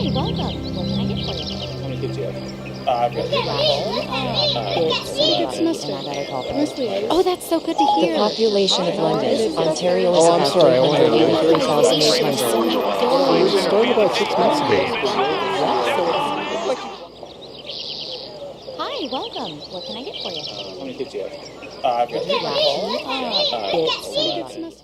Hi, welcome. What can I get for you? How many kids do you have? I've got It's semester. Oh, that's so good to The hear. population of London, Ontario is Oh, I'm about sorry. I wanted to 383,800. We started about 6 months ago. Hi, welcome. What can I get for you? How many kids do you have? I've got Good semester.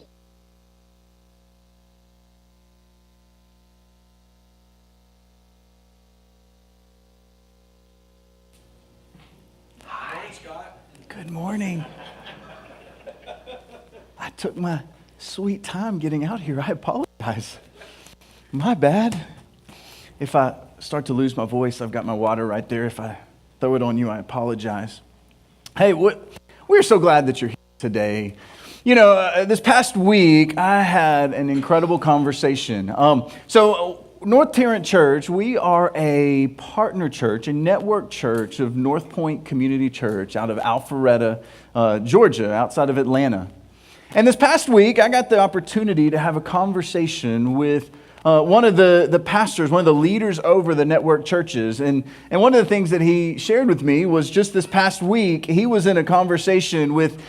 Good morning. I took my sweet time getting out here. I apologize. My bad. If I start to lose my voice, I've got my water right there. If I throw it on you, I apologize. Hey, we're so glad that you're here today. You know, this past week, I had an incredible conversation. North Tarrant Church, we are a partner church, a network church of North Point Community Church out of Alpharetta, Georgia, outside of Atlanta. And this past week, I got the opportunity to have a conversation with one of the pastors, one of the leaders over the network churches. And one of the things that he shared with me was just this past week, he was in a conversation with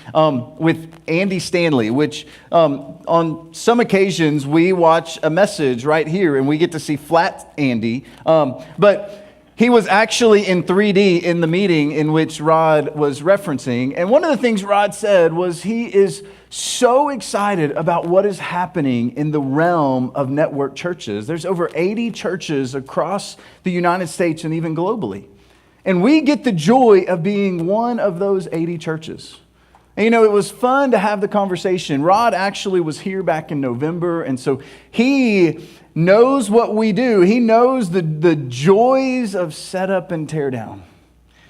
Andy Stanley, which on some occasions we watch a message right here and we get to see flat Andy. But he was actually in 3D in the meeting in which Rod was referencing. And one of the things Rod said was he is so excited about what is happening in the realm of network churches. There's over 80 churches across the United States and even globally. And we get the joy of being one of those 80 churches. And you know, it was fun to have the conversation. Rod actually was here back in November, and so he knows what we do. He knows the joys of setup and tear down.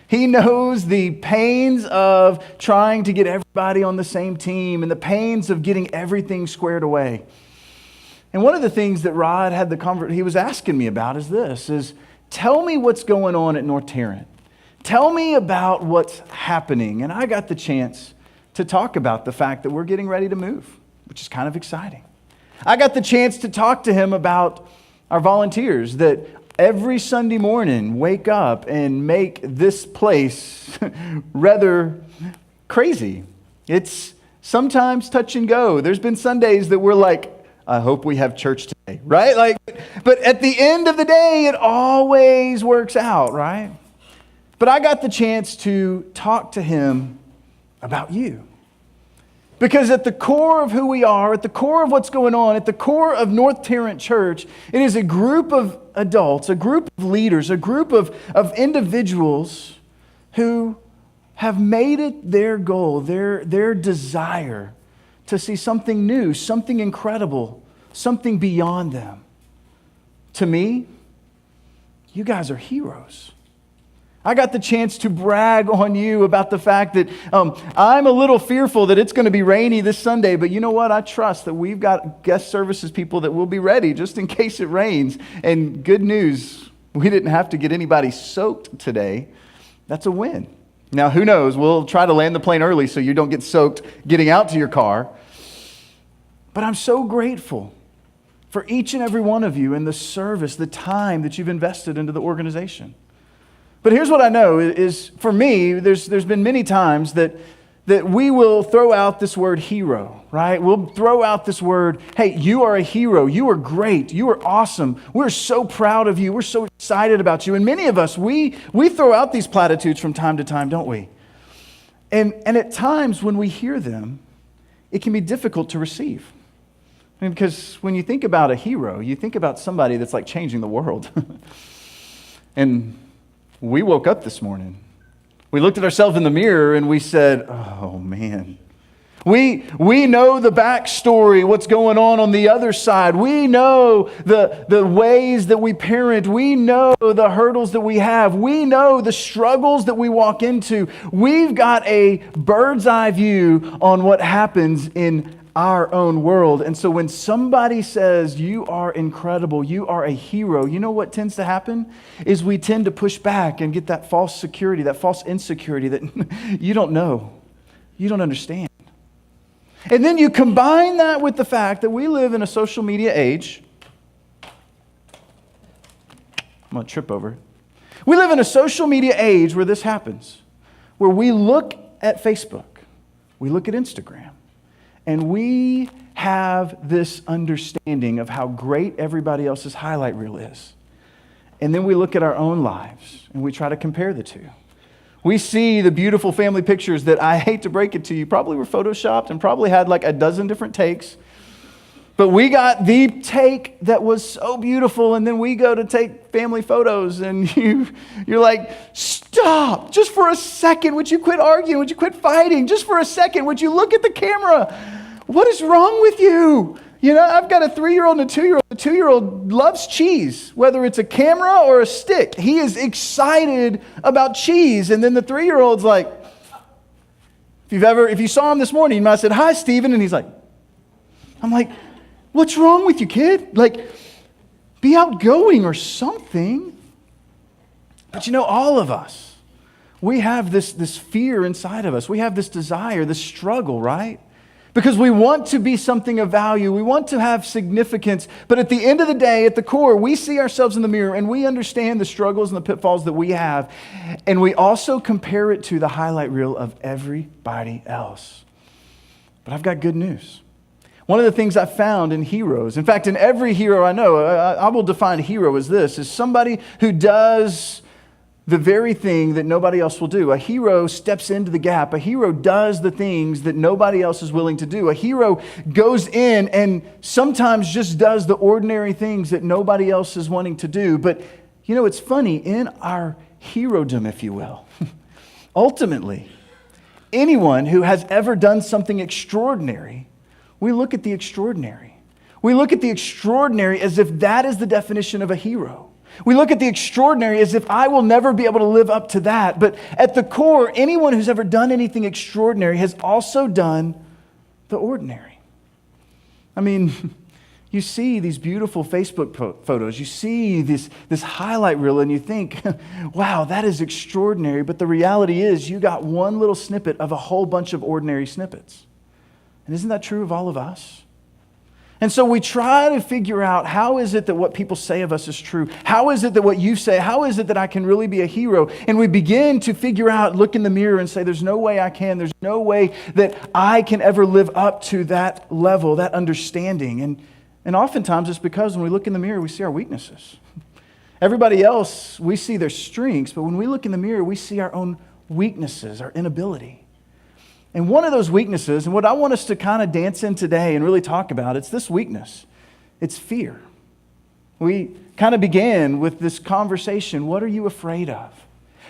He knows the pains of trying to get everybody on the same team and the pains of getting everything squared away. And one of the things that Rod had he was asking me about is tell me what's going on at North Tarrant. Tell me about what's happening. And I got the chance to talk about the fact that we're getting ready to move, which is kind of exciting. I got the chance to talk to him about our volunteers that every Sunday morning wake up and make this place rather crazy. It's sometimes touch and go. There's been Sundays that we're like, I hope we have church today, right? But at the end of the day, it always works out, right? But I got the chance to talk to him about you. Because at the core of who we are, at the core of what's going on, at the core of North Tarrant Church, it is a group of adults, a group of leaders, a group of individuals who have made it their goal, their desire to see something new, something incredible, something beyond them. To me, you guys are heroes. I got the chance to brag on you about the fact that I'm a little fearful that it's going to be rainy this Sunday, but you know what? I trust that we've got guest services people that will be ready just in case it rains. And good news, we didn't have to get anybody soaked today. That's a win. Now, who knows? We'll try to land the plane early so you don't get soaked getting out to your car. But I'm so grateful for each and every one of you and the service, the time that you've invested into the organization. But here's what I know is, for me, there's been many times that we will throw out this word hero, right? We'll throw out this word, hey, you are a hero. You are great. You are awesome. We're so proud of you. We're so excited about you. And many of us, we throw out these platitudes from time to time, don't we? And at times when we hear them, it can be difficult to receive. I mean, because when you think about a hero, you think about somebody that's like changing the world. And we woke up this morning. We looked at ourselves in the mirror and we said, oh man. We know the backstory, what's going on the other side. We know the ways that we parent. We know the hurdles that we have. We know the struggles that we walk into. We've got a bird's eye view on what happens in our own world. And so when somebody says, you are incredible, you are a hero, you know what tends to happen? Is we tend to push back and get that false security, that false insecurity that you don't know, you don't understand. And then you combine that with the fact that we live in a social media age I'm going to trip over it. We live in a social media age where this happens, where we look at Facebook, we look at Instagram, and we have this understanding of how great everybody else's highlight reel is. And then we look at our own lives and we try to compare the two. We see the beautiful family pictures that, I hate to break it to you, probably were photoshopped and probably had like a dozen different takes. But we got the take that was so beautiful, and then we go to take family photos, and you're like, stop, just for a second, would you quit arguing? Would you quit fighting? Just for a second, would you look at the camera? What is wrong with you? You know, I've got a 3-year-old and a 2-year-old. The 2-year-old loves cheese, whether it's a camera or a stick. He is excited about cheese. And then the 3-year-old's like, if you saw him this morning, you might have said, hi, Stephen. And he's like, I'm like, what's wrong with you, kid? Like, be outgoing or something. But you know, all of us, we have this fear inside of us. We have this desire, this struggle, right? Because we want to be something of value. We want to have significance. But at the end of the day, at the core, we see ourselves in the mirror and we understand the struggles and the pitfalls that we have. And we also compare it to the highlight reel of everybody else. But I've got good news. One of the things I found in heroes, in fact, in every hero I know, I will define a hero as this, is somebody who does the very thing that nobody else will do. A hero steps into the gap. A hero does the things that nobody else is willing to do. A hero goes in and sometimes just does the ordinary things that nobody else is wanting to do. But, you know, it's funny, in our herodom, if you will, ultimately, anyone who has ever done something extraordinary, we look at the extraordinary. We look at the extraordinary as if that is the definition of a hero. We look at the extraordinary as if I will never be able to live up to that. But at the core, anyone who's ever done anything extraordinary has also done the ordinary. I mean, you see these beautiful Facebook photos. You see this highlight reel and you think, wow, that is extraordinary. But the reality is you got one little snippet of a whole bunch of ordinary snippets. And isn't that true of all of us? And so we try to figure out, how is it that what people say of us is true? How is it that what you say, how is it that I can really be a hero? And we begin to figure out, look in the mirror and say, there's no way I can. There's no way that I can ever live up to that level, that understanding. And oftentimes it's because when we look in the mirror, we see our weaknesses. Everybody else, we see their strengths, but when we look in the mirror, we see our own weaknesses, our inability. And one of those weaknesses, and what I want us to kind of dance in today and really talk about, it's this weakness. It's fear. We kind of began with this conversation. What are you afraid of?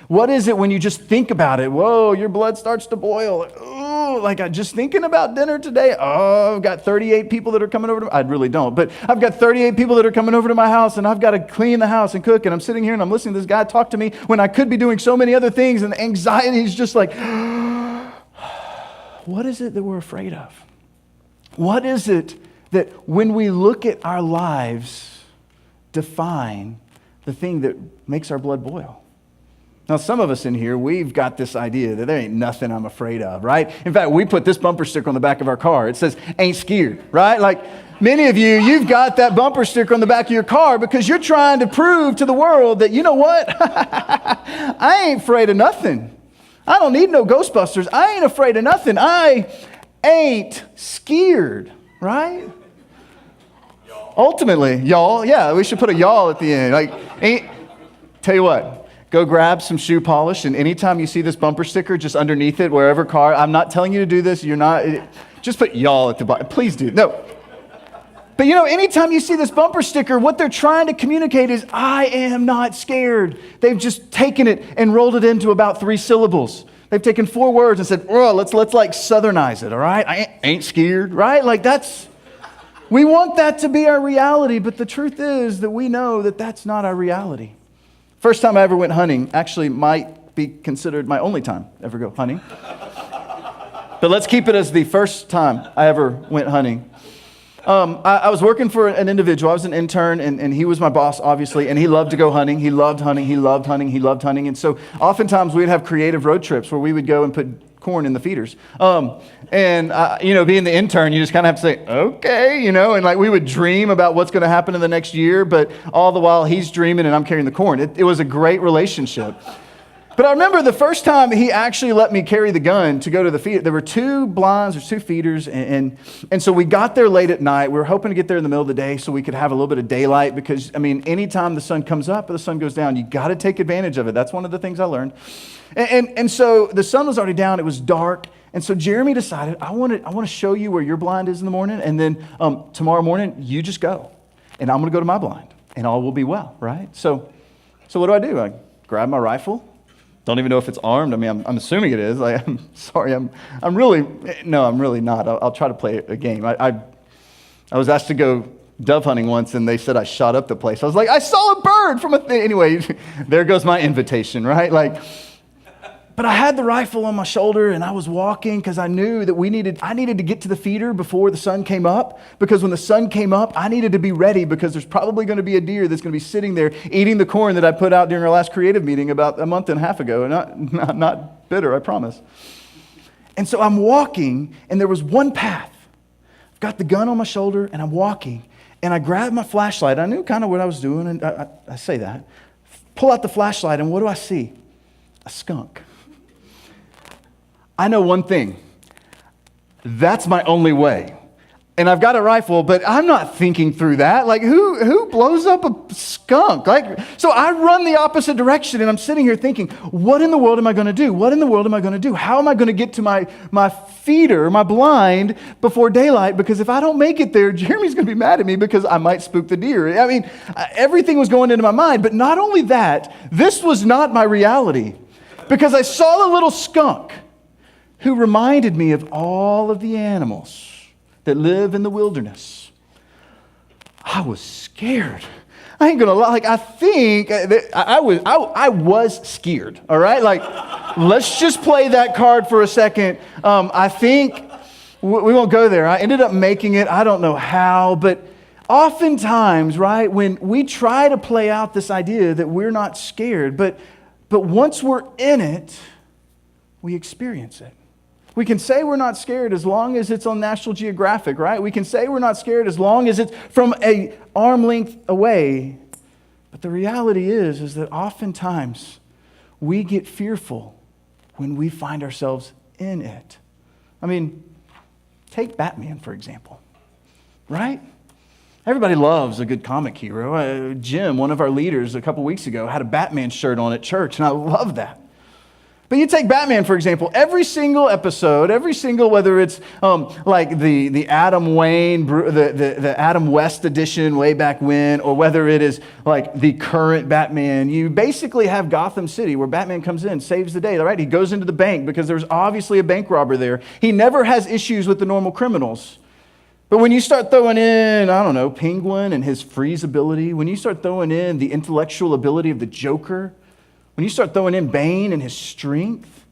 What is it when you just think about it? Whoa, your blood starts to boil. Oh, like I'm just thinking about dinner today. Oh, I've got 38 people that are coming over to I really don't, but I've got 38 people that are coming over to my house and I've got to clean the house and cook. And I'm sitting here and I'm listening to this guy talk to me when I could be doing so many other things. And the anxiety is just like, what is it that we're afraid of? What is it that when we look at our lives define the thing that makes our blood boil? Now, some of us in here, we've got this idea that there ain't nothing I'm afraid of, right? In fact, we put this bumper sticker on the back of our car. It says, ain't scared, right? Like many of you, you've got that bumper sticker on the back of your car because you're trying to prove to the world that, you know what? I ain't afraid of nothing. I don't need no Ghostbusters. I ain't afraid of nothing. I ain't scared, right? Ultimately, y'all, yeah, we should put a y'all at the end. Tell you what, go grab some shoe polish, and anytime you see this bumper sticker, just underneath it, wherever car, I'm not telling you to do this, just put y'all at the bottom. Please do. No. But you know, anytime you see this bumper sticker, what they're trying to communicate is, I am not scared. They've just taken it and rolled it into about 3 syllables. They've taken 4 words and said, oh, let's like southernize it, all right? I ain't scared, right? Like we want that to be our reality, but the truth is that we know that that's not our reality. First time I ever went hunting actually might be considered my only time ever go hunting. But let's keep it as the first time I ever went hunting. I was working for an individual. I was an intern, and he was my boss, obviously, and he loved to go hunting. He loved hunting. He loved hunting. He loved hunting. And so oftentimes we'd have creative road trips where we would go and put corn in the feeders. Being the intern, you just kind of have to say, okay, and like we would dream about what's going to happen in the next year, but all the while he's dreaming and I'm carrying the corn. It was a great relationship. But I remember the first time he actually let me carry the gun to go to the feeder. There were 2 blinds, there's 2 feeders, and so we got there late at night. We were hoping to get there in the middle of the day so we could have a little bit of daylight because, anytime the sun comes up or the sun goes down, you got to take advantage of it. That's one of the things I learned. And so the sun was already down, it was dark, and so Jeremy decided, I want to show you where your blind is in the morning, and then tomorrow morning, you just go, and I'm going to go to my blind, and all will be well, right? So what do? I grab my rifle. Don't even know if it's armed. I'm assuming it is. I'm sorry. I'm really not. I'll try to play a game. I was asked to go dove hunting once, and they said I shot up the place. I was like, I saw a bird from a thing. Anyway, there goes my invitation, right? But I had the rifle on my shoulder, and I was walking because I knew that I needed to get to the feeder before the sun came up, because when the sun came up, I needed to be ready because there's probably going to be a deer that's going to be sitting there eating the corn that I put out during our last creative meeting about a month and a half ago. Not bitter, I promise. And so I'm walking, and there was one path. I've got the gun on my shoulder, and I'm walking, and I grabbed my flashlight. I knew kind of what I was doing, and I say that. Pull out the flashlight, and what do I see? A skunk. I know one thing. That's my only way. And I've got a rifle, but I'm not thinking through that. Like, who blows up a skunk? So I run the opposite direction, and I'm sitting here thinking, what in the world am I going to do? What in the world am I going to do? How am I going to get to my feeder, my blind, before daylight? Because if I don't make it there, Jeremy's going to be mad at me because I might spook the deer. Everything was going into my mind. But not only that, this was not my reality. Because I saw a little skunk who reminded me of all of the animals that live in the wilderness. I was scared. I ain't gonna lie. I think that I was scared. All right, let's just play that card for a second. I think we won't go there. I ended up making it. I don't know how, but oftentimes, right, when we try to play out this idea that we're not scared, but once we're in it, we experience it. We can say we're not scared as long as it's on National Geographic, right? We can say we're not scared as long as it's from an arm length away. But the reality is that oftentimes we get fearful when we find ourselves in it. Take Batman, for example, right? Everybody loves a good comic hero. Jim, one of our leaders a couple weeks ago, had a Batman shirt on at church, and I love that. But you take Batman, for example, every single episode, whether it's like the Adam Wayne, the Adam West edition way back when, or whether it is like the current Batman, you basically have Gotham City where Batman comes in, saves the day, right? He goes into the bank because there's obviously a bank robber there. He never has issues with the normal criminals. But when you start throwing in, Penguin and his freeze ability, when you start throwing in the intellectual ability of the Joker, when you start throwing in Bane and his strength,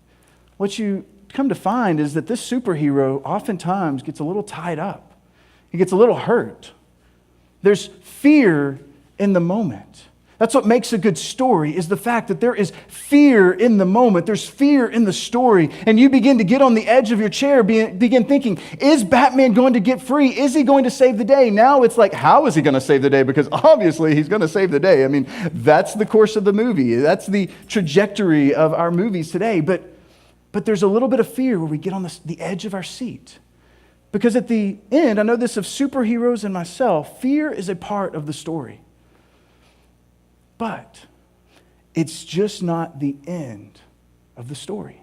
what you come to find is that this superhero oftentimes gets a little tied up. He gets a little hurt. There's fear in the moment. That's what makes a good story, is the fact that there is fear in the moment. There's fear in the story. And you begin to get on the edge of your chair, begin thinking, is Batman going to get free? Is he going to save the day? Now it's like, how is he going to save the day? Because obviously he's going to save the day. That's the course of the movie. That's the trajectory of our movies today. But there's a little bit of fear where we get on the edge of our seat. Because at the end, I know this of superheroes and myself, fear is a part of the story. But it's just not the end of the story.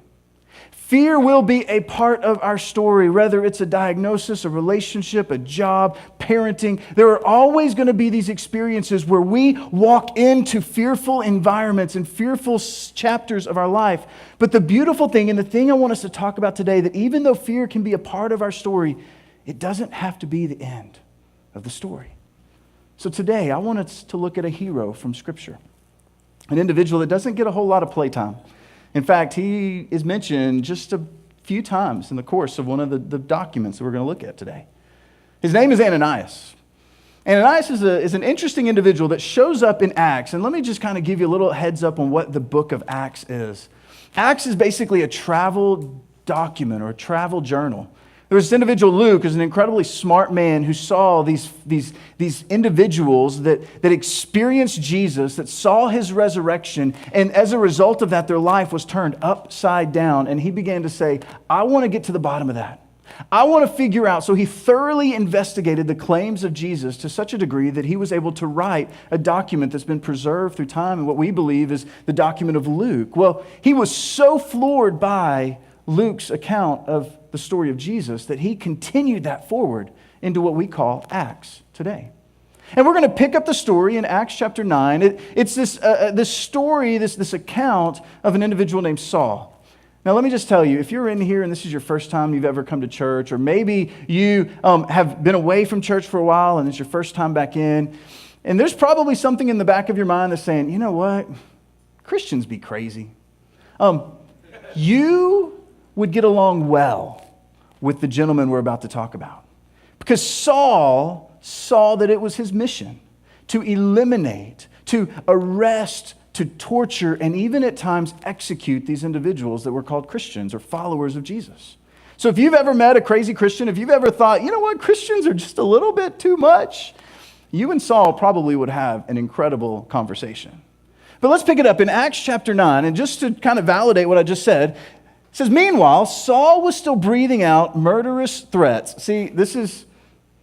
Fear will be a part of our story, whether it's a diagnosis, a relationship, a job, parenting. There are always going to be these experiences where we walk into fearful environments and fearful chapters of our life. But the beautiful thing, and the thing I want us to talk about today, that even though fear can be a part of our story, it doesn't have to be the end of the story. So today, I want us to look at a hero from Scripture, an individual that doesn't get a whole lot of playtime. In fact, he is mentioned just a few times in the course of one of the documents that we're going to look at today. His name is Ananias. Ananias is an interesting individual that shows up in Acts. And let me just kind of give you a little heads up on what the book of Acts is. Acts is basically a travel document or a travel journal. There was this individual, Luke, who's an incredibly smart man who saw these individuals that experienced Jesus, that saw his resurrection, and as a result of that, their life was turned upside down. And he began to say, I want to get to the bottom of that. I want to figure out. So he thoroughly investigated the claims of Jesus to such a degree that he was able to write a document that's been preserved through time and what we believe is the document of Luke. Well, he was so floored by Luke's account of the story of Jesus that he continued that forward into what we call Acts today. And we're going to pick up the story in Acts chapter 9. It's this story, this account of an individual named Saul. Now, let me just tell you, if you're in here and this is your first time you've ever come to church, or maybe you have been away from church for a while and it's your first time back in, and there's probably something in the back of your mind that's saying, you know what? Christians be crazy. You would get along well with the gentleman we're about to talk about. Because Saul saw that it was his mission to eliminate, to arrest, to torture, and even at times execute these individuals that were called Christians or followers of Jesus. So if you've ever met a crazy Christian, if you've ever thought, you know what, Christians are just a little bit too much, you and Saul probably would have an incredible conversation. But let's pick it up in Acts chapter 9, and just to kind of validate what I just said, it says, meanwhile, Saul was still breathing out murderous threats. See,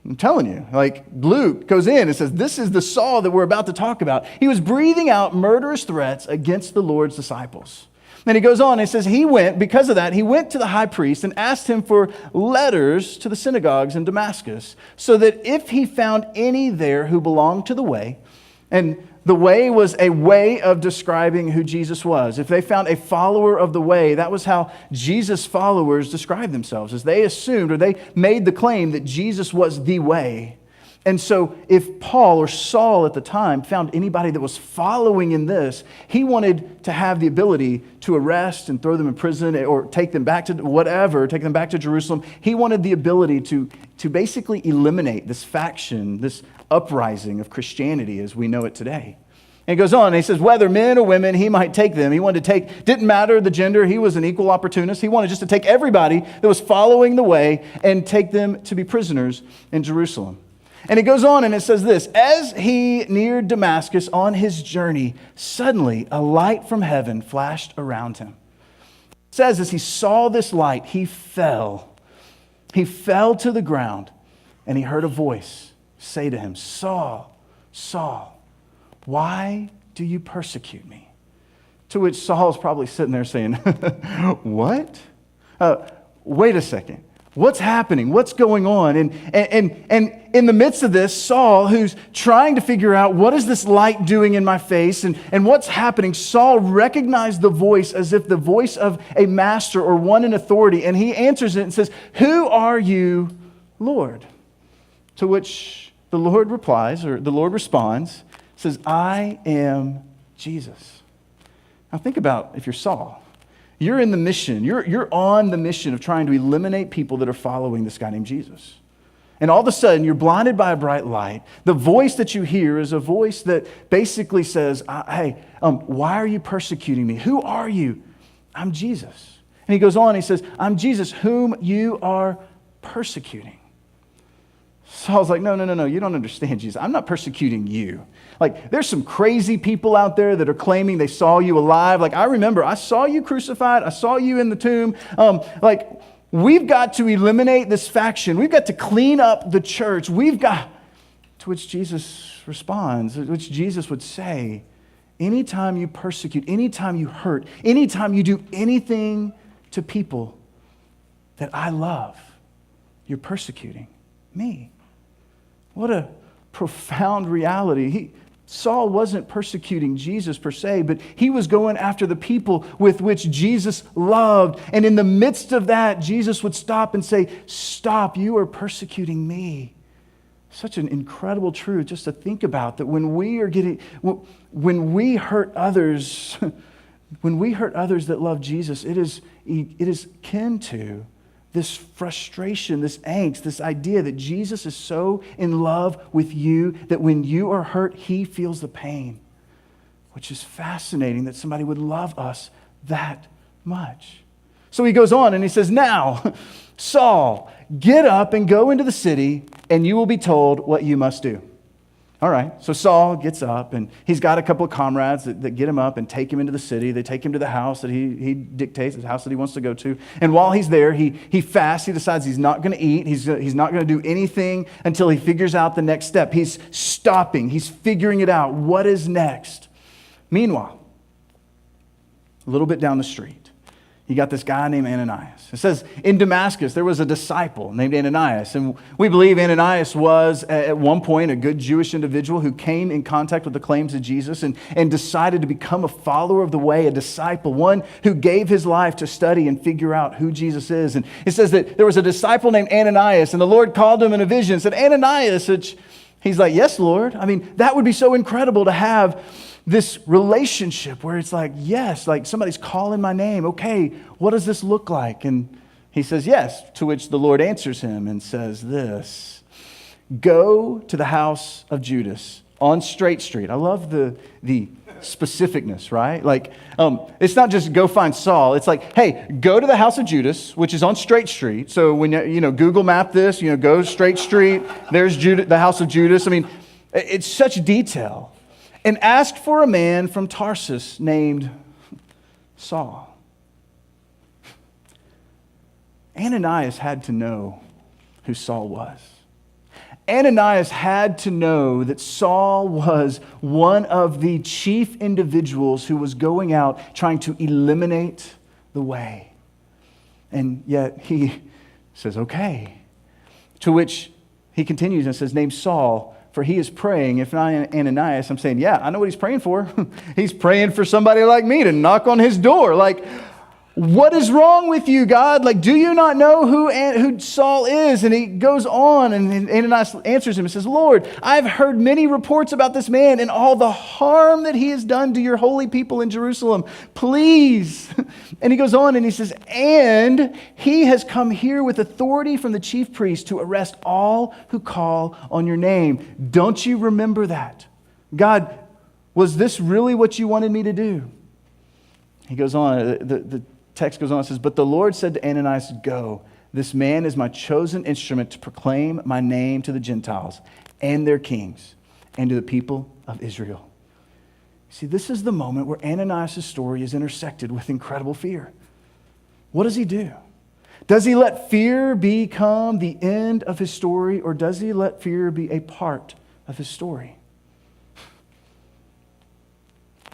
I'm telling you, like Luke goes in and says, this is the Saul that we're about to talk about. He was breathing out murderous threats against the Lord's disciples. And he goes on and says, because of that, he went to the high priest and asked him for letters to the synagogues in Damascus, so that if he found any there who belonged to the way, and the way was a way of describing who Jesus was. If they found a follower of the way, that was how Jesus' followers described themselves, as they assumed or they made the claim that Jesus was the way. And so if Paul or Saul at the time found anybody that was following in this, he wanted to have the ability to arrest and throw them in prison or take them back to Jerusalem. He wanted the ability to basically eliminate this faction, this uprising of Christianity as we know it today. And he goes on and he says, whether men or women, he might take them. He wanted to didn't matter the gender, he was an equal opportunist. He wanted just to take everybody that was following the way and take them to be prisoners in Jerusalem. And it goes on and it says this, as he neared Damascus on his journey, suddenly a light from heaven flashed around him. It says as he saw this light, he fell to the ground, and he heard a voice say to him, Saul, Saul, why do you persecute me? To which Saul's probably sitting there saying, what? Wait a second. What's happening? What's going on? And in the midst of this, Saul, who's trying to figure out what is this light doing in my face and what's happening, Saul recognized the voice as if the voice of a master or one in authority. And he answers it and says, who are you, Lord? To which the Lord replies, or the Lord responds, says, I am Jesus. Now think about if you're Saul. You're in the mission. You're on the mission of trying to eliminate people that are following this guy named Jesus. And all of a sudden, you're blinded by a bright light. The voice that you hear is a voice that basically says, hey, why are you persecuting me? Who are you? I'm Jesus. And he goes on, he says, I'm Jesus whom you are persecuting. Saul's like, no, you don't understand, Jesus. I'm not persecuting you. Like, there's some crazy people out there that are claiming they saw you alive. Like, I remember, I saw you crucified. I saw you in the tomb. We've got to eliminate this faction. We've got to clean up the church. To which Jesus responds, which Jesus would say, anytime you persecute, anytime you hurt, anytime you do anything to people that I love, you're persecuting me. What a profound reality. Saul wasn't persecuting Jesus per se, but he was going after the people with which Jesus loved. And in the midst of that, Jesus would stop and say, stop, you are persecuting me. Such an incredible truth just to think about, that when we hurt others, when we hurt others that love Jesus, it is kin to this frustration, this angst, this idea that Jesus is so in love with you that when you are hurt, he feels the pain, which is fascinating that somebody would love us that much. So he goes on and he says, now, Saul, get up and go into the city, and you will be told what you must do. All right, so Saul gets up, and he's got a couple of comrades that get him up and take him into the city. They take him to the house that he dictates, the house that he wants to go to. And while he's there, he fasts. He decides he's not going to eat. He's not going to do anything until he figures out the next step. He's stopping. He's figuring it out. What is next? Meanwhile, a little bit down the street, you got this guy named Ananias. It says in Damascus, there was a disciple named Ananias. And we believe Ananias was at one point a good Jewish individual who came in contact with the claims of Jesus and decided to become a follower of the way, a disciple, one who gave his life to study and figure out who Jesus is. And it says that there was a disciple named Ananias, and the Lord called him in a vision and said, Ananias, which he's like, yes, Lord. I mean, that would be so incredible to have this relationship where it's like, yes, like somebody's calling my name. Okay, what does this look like? And he says, yes, to which the Lord answers him and says this, go to the house of Judas on Straight Street. I love the specificness, right? Like, it's not just go find Saul. It's like, hey, go to the house of Judas, which is on Straight Street. So when, Google map this, go Straight Street, there's the house of Judas. I mean, it's such detail. And asked for a man from Tarsus named Saul. Ananias had to know who Saul was. Ananias had to know that Saul was one of the chief individuals who was going out trying to eliminate the way. And yet he says, okay. To which he continues and says, name Saul, for he is praying. If not Ananias, I'm saying, yeah, I know what he's praying for. He's praying for somebody like me to knock on his door. Like, what is wrong with you, God? Like, do you not know who Saul is? And he goes on, and Ananias answers him and says, Lord, I've heard many reports about this man and all the harm that he has done to your holy people in Jerusalem. Please. And he goes on and he says, and he has come here with authority from the chief priest to arrest all who call on your name. Don't you remember that? God, was this really what you wanted me to do? He goes on, the text goes on and says, but the Lord said to Ananias, go, this man is my chosen instrument to proclaim my name to the Gentiles and their kings and to the people of Israel. See, this is the moment where Ananias' story is intersected with incredible fear. What does he do? Does he let fear become the end of his story, or does he let fear be a part of his story?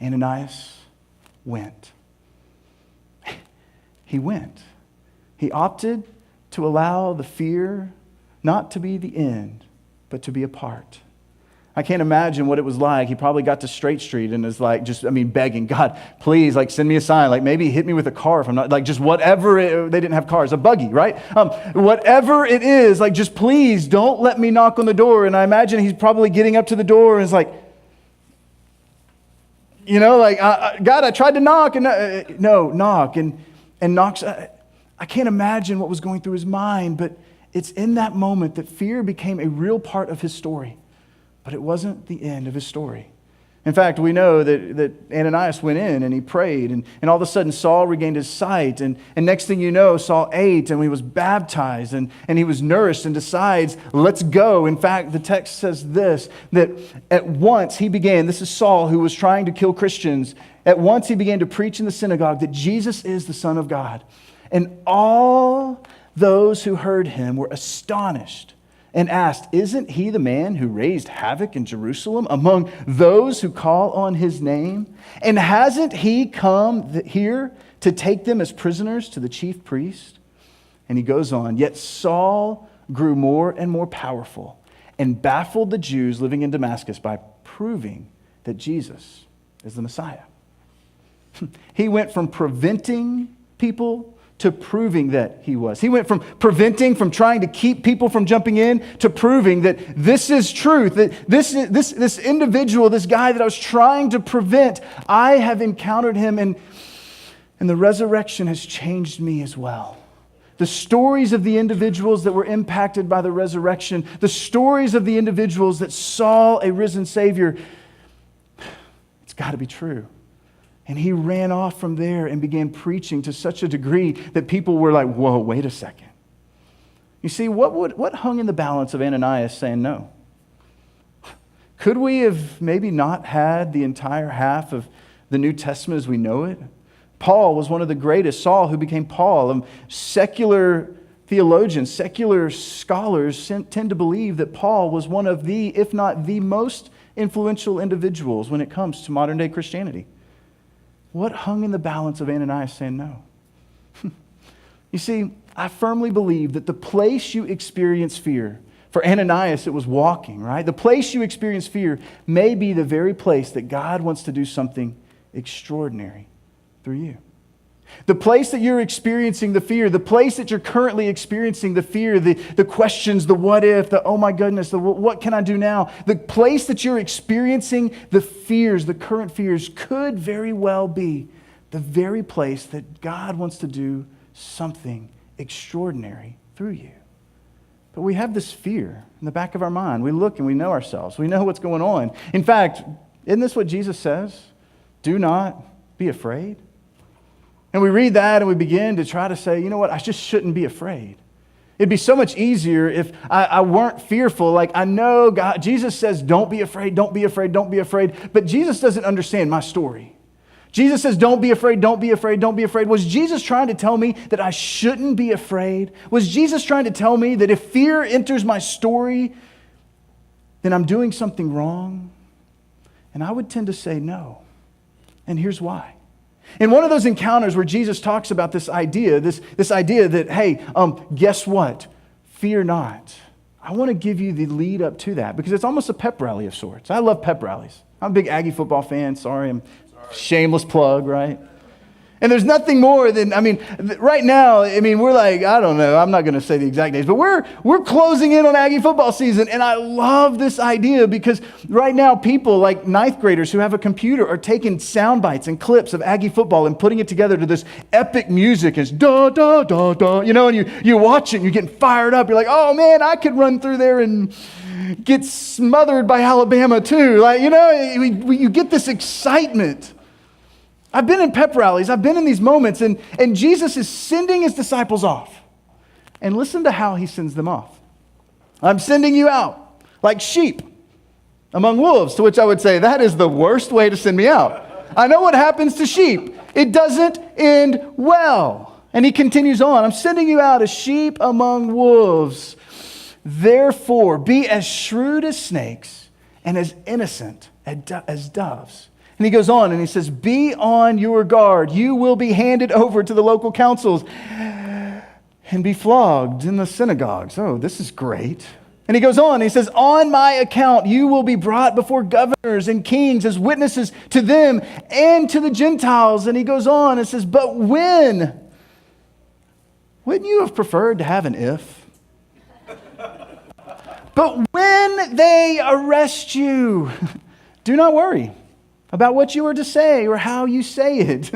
Ananias went. He went. He opted to allow the fear not to be the end, but to be a part. I can't imagine what it was like. He probably got to Straight Street and is like, begging, God, please, like, send me a sign. Like, maybe hit me with a car if I'm not, like, just whatever. They didn't have cars, a buggy, right? Whatever it is, like, just please don't let me knock on the door. And I imagine he's probably getting up to the door and is like, God, I tried to knock and no, knock. And knocks. I can't imagine what was going through his mind, but it's in that moment that fear became a real part of his story. But it wasn't the end of his story. In fact, we know that Ananias went in and he prayed, and all of a sudden Saul regained his sight, and next thing you know, Saul ate and he was baptized and he was nourished and decides, let's go. In fact, the text says this, that at once he began, this is Saul who was trying to kill Christians, at once he began to preach in the synagogue that Jesus is the Son of God. And all those who heard him were astonished and asked, isn't he the man who raised havoc in Jerusalem among those who call on his name? And hasn't he come here to take them as prisoners to the chief priest? And he goes on, yet Saul grew more and more powerful and baffled the Jews living in Damascus by proving that Jesus is the Messiah. He went from preventing people to proving that he was. He went from from trying to keep people from jumping in, to proving that this is truth, that this individual, this guy that I was trying to prevent, I have encountered him, and the resurrection has changed me as well. The stories of the individuals that were impacted by the resurrection, the stories of the individuals that saw a risen Savior, it's got to be true. And he ran off from there and began preaching to such a degree that people were like, whoa, wait a second. You see, what hung in the balance of Ananias saying no? Could we have maybe not had the entire half of the New Testament as we know it? Paul was one of the greatest. Saul, who became Paul. Secular theologians, secular scholars tend to believe that Paul was one of the, if not the most influential individuals when it comes to modern day Christianity. What hung in the balance of Ananias saying no? You see, I firmly believe that the place you experience fear, for Ananias it was walking, right? The place you experience fear may be the very place that God wants to do something extraordinary through you. The place that you're experiencing the fear, the place that you're currently experiencing the fear, the questions, the what if, the oh my goodness, the what can I do now? The place that you're experiencing the fears, the current fears, could very well be the very place that God wants to do something extraordinary through you. But we have this fear in the back of our mind. We look and we know ourselves. We know what's going on. In fact, isn't this what Jesus says? Do not be afraid. And we read that and we begin to try to say, you know what, I just shouldn't be afraid. It'd be so much easier if I weren't fearful. Like, I know God, Jesus says, don't be afraid, don't be afraid, don't be afraid. But Jesus doesn't understand my story. Jesus says, don't be afraid, don't be afraid, don't be afraid. Was Jesus trying to tell me that I shouldn't be afraid? Was Jesus trying to tell me that if fear enters my story, then I'm doing something wrong? And I would tend to say no. And here's why. In one of those encounters where Jesus talks about this idea, this idea that, hey, guess what? Fear not. I want to give you the lead up to that because it's almost a pep rally of sorts. I love pep rallies. I'm a big Aggie football fan. Sorry, I'm shameless plug, right? And there's nothing more than, right now, we're like, I don't know, I'm not going to say the exact days, but we're closing in on Aggie football season. And I love this idea because right now people like ninth graders who have a computer are taking sound bites and clips of Aggie football and putting it together to this epic music. It's da, da, da, da, and you watch it and you're getting fired up. You're like, oh man, I could run through there and get smothered by Alabama too. Like, you get this excitement. I've been in pep rallies. I've been in these moments, and Jesus is sending his disciples off. And listen to how he sends them off. I'm sending you out like sheep among wolves, to which I would say, that is the worst way to send me out. I know what happens to sheep. It doesn't end well. And he continues on, I'm sending you out as sheep among wolves. Therefore, be as shrewd as snakes and as innocent as doves. And he goes on and he says, be on your guard. You will be handed over to the local councils and be flogged in the synagogues. Oh, this is great. And he goes on and he says, on my account, you will be brought before governors and kings as witnesses to them and to the Gentiles. And he goes on and says, but when? Wouldn't you have preferred to have an if? But when they arrest you, do not worry about what you are to say or how you say it.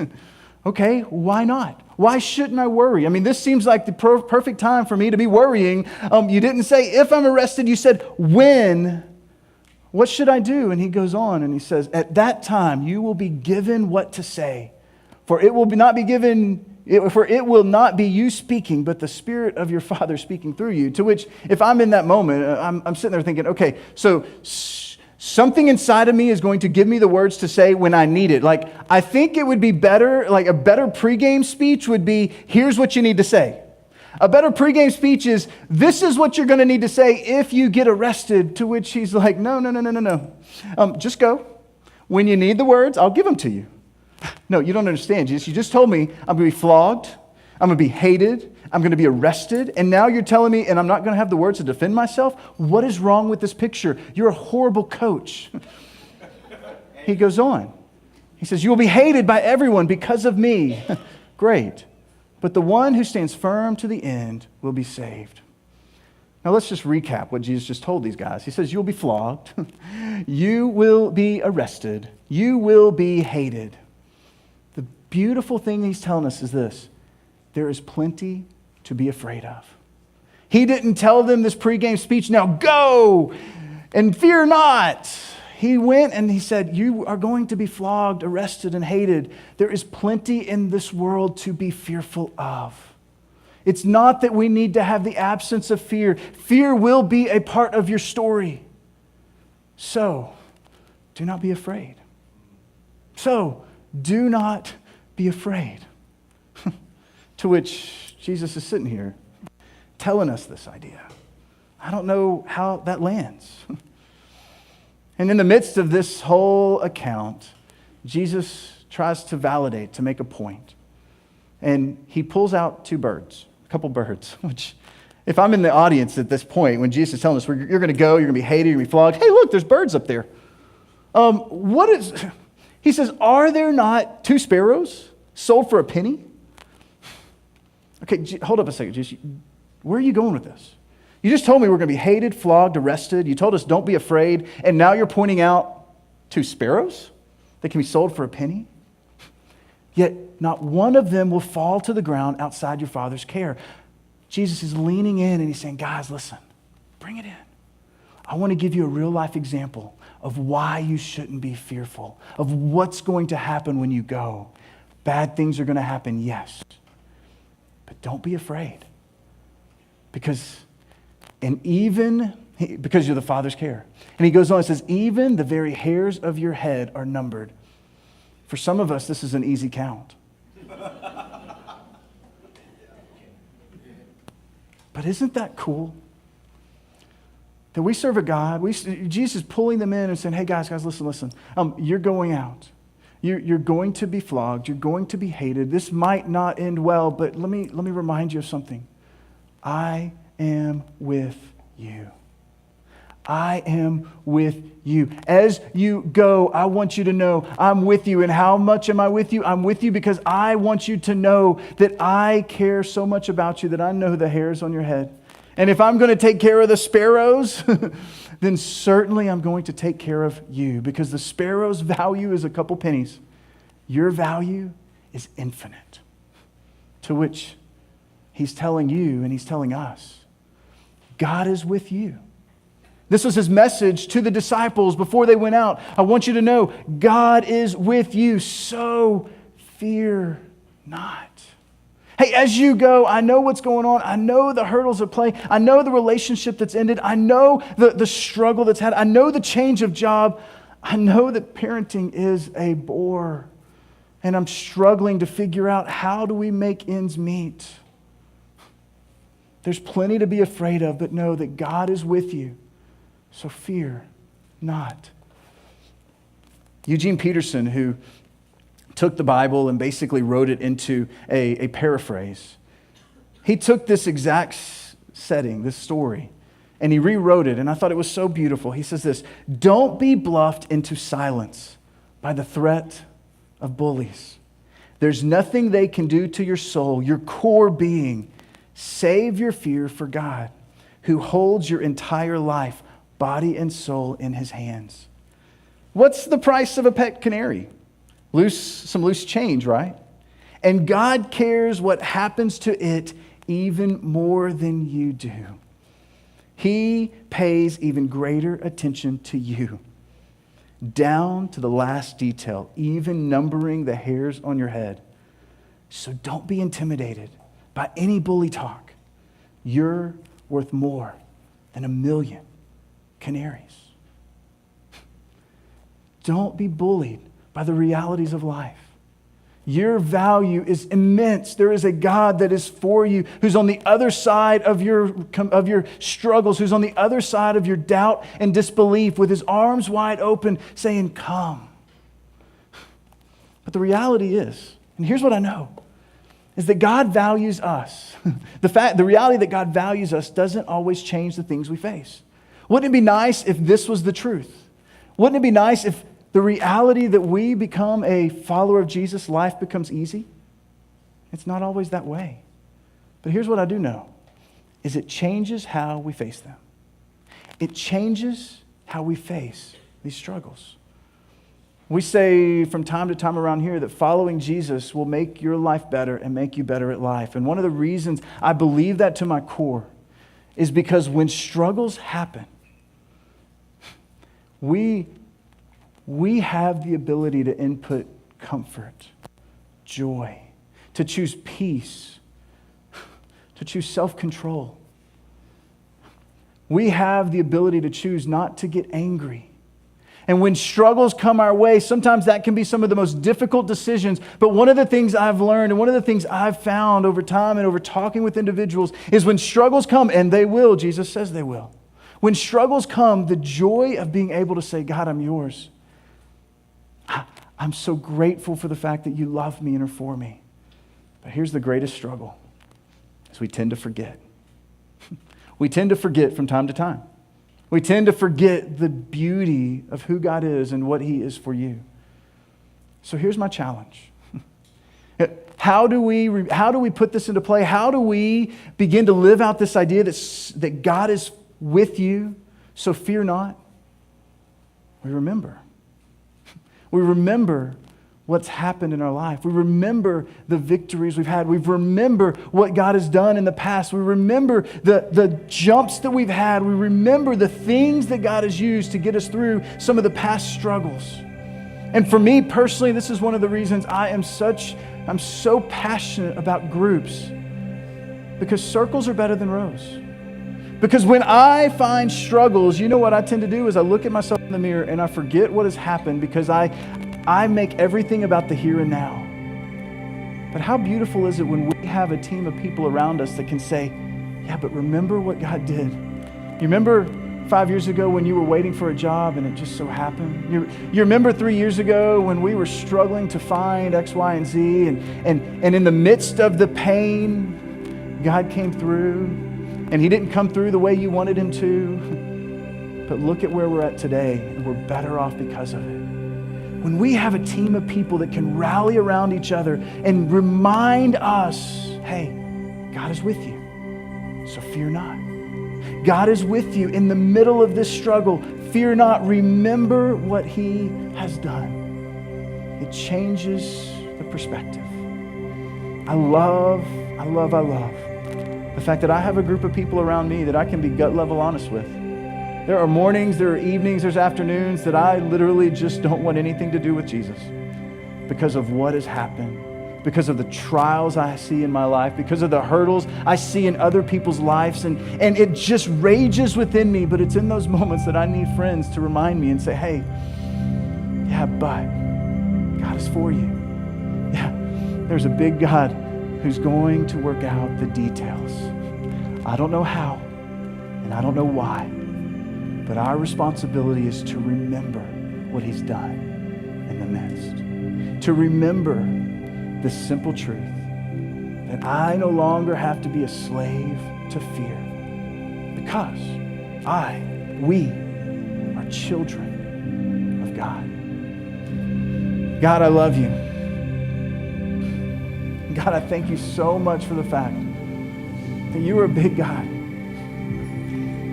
Okay, why not? Why shouldn't I worry? This seems like the perfect time for me to be worrying. You didn't say if I'm arrested, you said when. What should I do? And he goes on and he says, at that time you will be given what to say. For it will not be you speaking, but the Spirit of your Father speaking through you. To which, if I'm in that moment, I'm sitting there thinking, okay, so something inside of me is going to give me the words to say when I need it. Like, I think it would be better, like a better pregame speech would be, here's what you need to say. A better pregame speech is, this is what you're going to need to say if you get arrested. To which he's like, no. Just go. When you need the words, I'll give them to you. No, you don't understand, Jesus. You just told me I'm going to be flogged. I'm going to be hated. I'm going to be arrested. And now you're telling me, and I'm not going to have the words to defend myself? What is wrong with this picture? You're a horrible coach. He goes on. He says, you will be hated by everyone because of me. Great. But the one who stands firm to the end will be saved. Now let's just recap what Jesus just told these guys. He says, you'll be flogged. You will be arrested. You will be hated. The beautiful thing he's telling us is this. There is plenty to be afraid of. He didn't tell them this pregame speech, now go and fear not. He went and he said, you are going to be flogged, arrested, and hated. There is plenty in this world to be fearful of. It's not that we need to have the absence of fear. Fear will be a part of your story. So, do not be afraid. So, do not be afraid. To which Jesus is sitting here telling us this idea. I don't know how that lands. And in the midst of this whole account, Jesus tries to validate, to make a point. And he pulls out two birds, a couple birds, which if I'm in the audience at this point, when Jesus is telling us, you're going to go, you're going to be hated, you're going to be flogged. Hey, look, there's birds up there. He says, are there not two sparrows sold for a penny? Okay, hold up a second. Where are you going with this? You just told me we're going to be hated, flogged, arrested. You told us don't be afraid. And now you're pointing out two sparrows that can be sold for a penny? Yet not one of them will fall to the ground outside your Father's care. Jesus is leaning in and he's saying, guys, listen, bring it in. I want to give you a real life example of why you shouldn't be fearful, of what's going to happen when you go. Bad things are going to happen, yes. But don't be afraid. Because you're the Father's care. And he goes on and says, even the very hairs of your head are numbered. For some of us, this is an easy count. But isn't that cool? That we serve a God, Jesus is pulling them in and saying, hey guys, listen. You're going out. You're going to be flogged. You're going to be hated. This might not end well, but let me remind you of something. I am with you. I am with you. As you go, I want you to know I'm with you. And how much am I with you? I'm with you because I want you to know that I care so much about you that I know the hairs on your head. And if I'm going to take care of the sparrows, then certainly I'm going to take care of you, because the sparrow's value is a couple pennies. Your value is infinite. To which he's telling you and he's telling us, God is with you. This was his message to the disciples before they went out. I want you to know God is with you, so fear not. Hey, as you go, I know what's going on. I know the hurdles at play. I know the relationship that's ended. I know the struggle that's had. I know the change of job. I know that parenting is a bore. And I'm struggling to figure out, how do we make ends meet? There's plenty to be afraid of, but know that God is with you. So fear not. Eugene Peterson, who took the Bible and basically wrote it into a paraphrase, he took this exact setting, this story, and he rewrote it, and I thought it was so beautiful. He says this: don't be bluffed into silence by the threat of bullies. There's nothing they can do to your soul, your core being. Save your fear for God, who holds your entire life, body and soul, in his hands. What's the price of a pet canary? Some loose change, right? And God cares what happens to it even more than you do. He pays even greater attention to you, down to the last detail, even numbering the hairs on your head. So don't be intimidated by any bully talk. You're worth more than 1,000,000 canaries. Don't be bullied by the realities of life. Your value is immense. There is a God that is for you, who's on the other side of your struggles, who's on the other side of your doubt and disbelief, with his arms wide open, saying, come. But the reality is, and here's what I know, is that God values us. The reality that God values us doesn't always change the things we face. Wouldn't it be nice if this was the truth? Wouldn't it be nice if the reality that we become a follower of Jesus, life becomes easy? It's not always that way. But here's what I do know, is it changes how we face them. It changes how we face these struggles. We say from time to time around here that following Jesus will make your life better and make you better at life. And one of the reasons I believe that to my core is because when struggles happen, we we have the ability to input comfort, joy, to choose peace, to choose self-control. We have the ability to choose not to get angry. And when struggles come our way, sometimes that can be some of the most difficult decisions. But one of the things I've learned and one of the things I've found over time and over talking with individuals is when struggles come, and they will, Jesus says they will. When struggles come, the joy of being able to say, God, I'm yours. I'm so grateful for the fact that you love me and are for me. But here's the greatest struggle, is we tend to forget. We tend to forget from time to time. We tend to forget the beauty of who God is and what He is for you. So here's my challenge. How do we put this into play? How do we begin to live out this idea that God is with you, so fear not? We remember. We remember what's happened in our life. We remember the victories we've had. We remember what God has done in the past. We remember the jumps that we've had. We remember the things that God has used to get us through some of the past struggles. And for me personally, this is one of the reasons I'm so passionate about groups, because circles are better than rows. Because when I find struggles, you know what I tend to do is I look at myself in the mirror and I forget what has happened, because I make everything about the here and now. But how beautiful is it when we have a team of people around us that can say, yeah, but remember what God did. You remember 5 years ago when you were waiting for a job and it just so happened? You remember 3 years ago when we were struggling to find X, Y, and Z, and in the midst of the pain, God came through. And He didn't come through the way you wanted Him to. But look at where we're at today, and we're better off because of it. When we have a team of people that can rally around each other and remind us, hey, God is with you, so fear not. God is with you in the middle of this struggle. Fear not. Remember what He has done. It changes the perspective. I love the fact that I have a group of people around me that I can be gut level honest with. There are mornings, there are evenings, there's afternoons that I literally just don't want anything to do with Jesus because of what has happened, because of the trials I see in my life, because of the hurdles I see in other people's lives, and it just rages within me. But it's in those moments that I need friends to remind me and say, hey, yeah, but God is for you. Yeah, there's a big God who's going to work out the details. I don't know how, and I don't know why, but our responsibility is to remember what He's done in the midst. To remember the simple truth that I no longer have to be a slave to fear, because we are children of God. God, I love you. God, I thank you so much for the fact that you are a big God.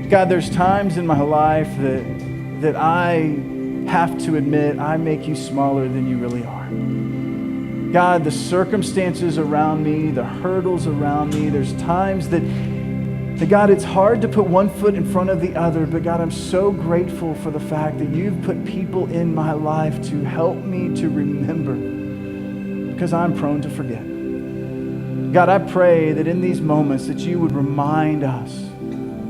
God, there's times in my life that I have to admit I make you smaller than you really are. God, the circumstances around me, the hurdles around me, there's times that God, it's hard to put one foot in front of the other, but God, I'm so grateful for the fact that you've put people in my life to help me to remember, because I'm prone to forget. God, I pray that in these moments that you would remind us,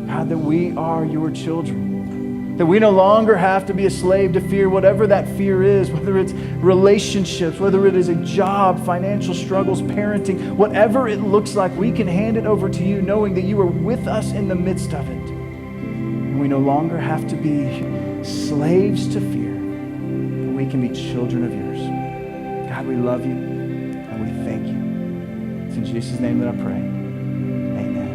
God, that we are your children, that we no longer have to be a slave to fear, whatever that fear is, whether it's relationships, whether it is a job, financial struggles, parenting, whatever it looks like, we can hand it over to you knowing that you are with us in the midst of it. And we no longer have to be slaves to fear, but we can be children of yours. God, we love you and we thank you. It's in Jesus' name that I pray. Amen.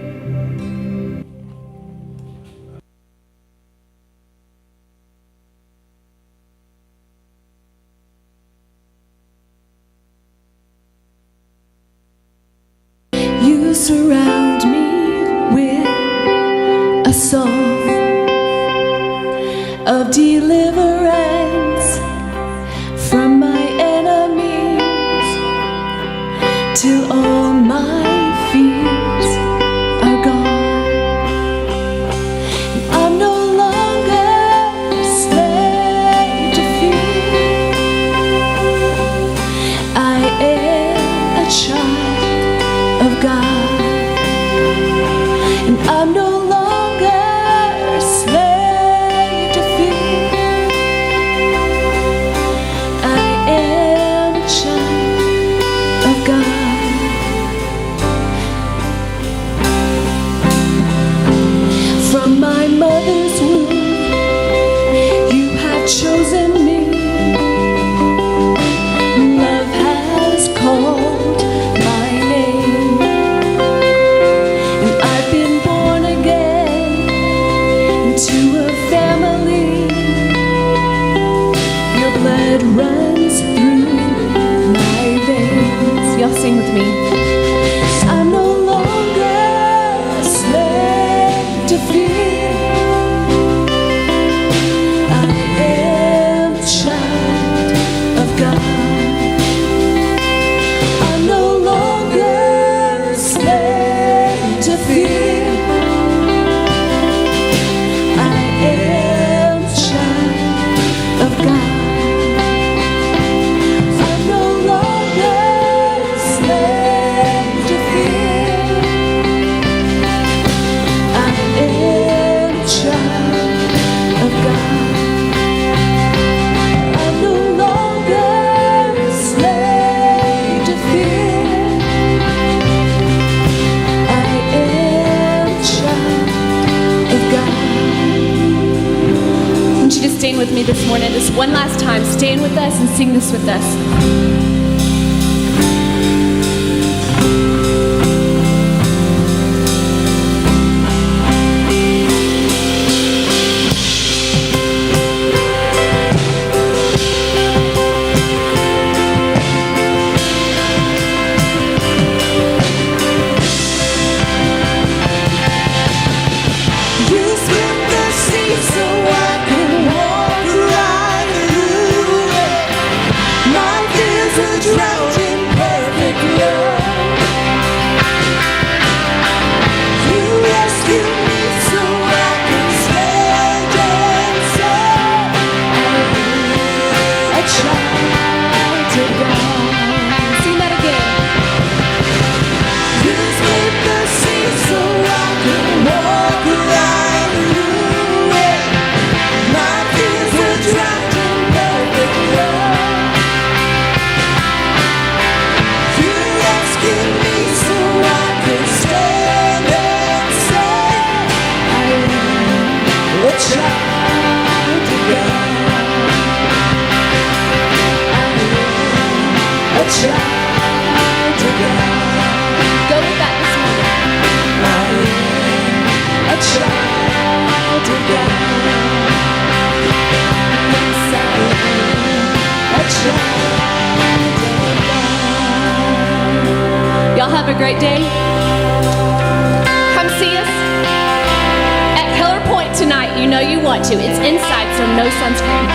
You surround me with a song of deliverance from my enemies, till all my fears are gone. I'm no longer a slave to fear. blood runs through my veins. Y'all sing with me. I'm no longer a slave to fear. I am a child of God. I'm no longer a slave to fear. I am a child of God. I'm no longer a slave to fear. I am a child of God. I'm no longer a slave to fear. I am a child of God. I want you to stand with me this morning, just one last time. Stand with us and sing this with us. You split the sea so I can walk right through it. My fears are drowned in perfect love. You rescued me so I can stand and say, a child of God. Sing that again. You split the sea so I can walk right through it. My fears were drowned in perfect love. You rescued me so I could stand and say, I am a child of God. I am a child of God. Go with that this morning. I am a child of God. Yes, I am a child of God. Y'all have a great day. Come see us at Keller Point tonight. You know you want to. It's inside, so no sunscreen.